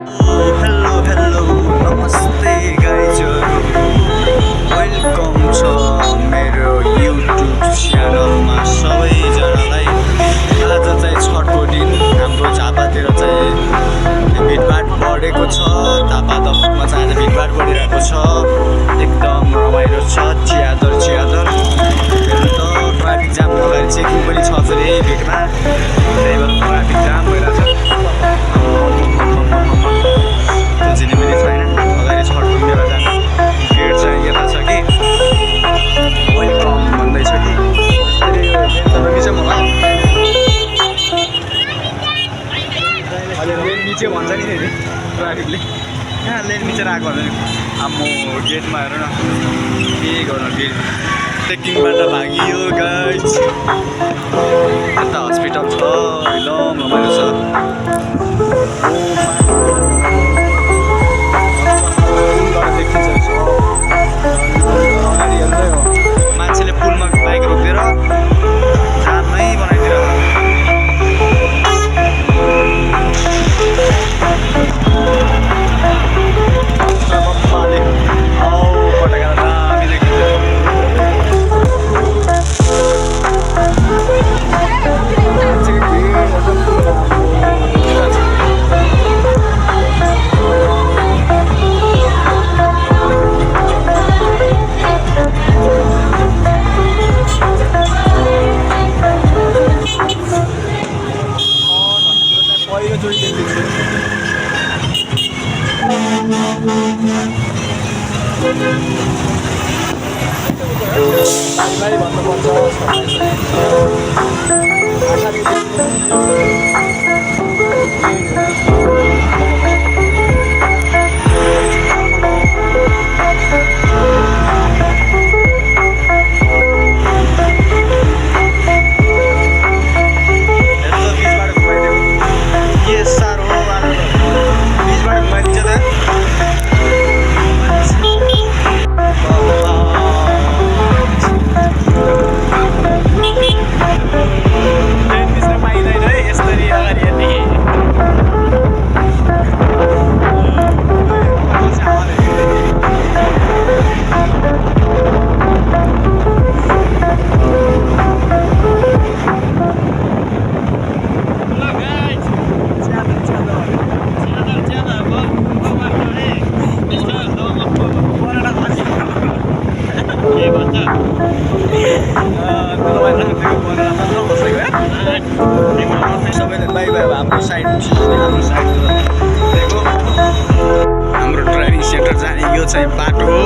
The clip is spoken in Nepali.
हेलो नमस्ते गाइजहरु वेलकम छ मेरो युट्युब च्यानलमा सबैजनालाई। आज चाहिँ छठको दिन हाम्रो झापातिर चाहिँ भिडभाड बढेको छ। झापा दमकमा चाहिँ आज भिडभाड बढिरहेको छ। एकदम रमाइलो छ। च्यादर हेर्नु त ट्राफिक जाम अगाडि चेकिङ पनि छ अरे भिडमा। त्यही भएर ट्राफिक जाम भइरहेको छ। चिने पनि छैन अगाडि छठको मेला जाने गेट चाहिँ यता छ कि वेलकम भन्दैछ कि मिचो होला अहिले लेन मिचो भन्छ नि फेरि ट्राफिकले। कहाँ लेन मिचेर आएको भने अब म गेटमा हेर न के गर्नु। गेट ट्रेकिङबाट भागियो गाइस। यता हस्पिटल छ एकदम रमाइलो छ। मान्छेले पुलमा बाइक रोकेर जाममै बनाइदिएर पटाका दामी देखिन्छ। सबैले बाई बाई हाम्रो साइड हाम्रो ड्राइभिङ सेन्टर जाने यो चाहिँ बाटो हो।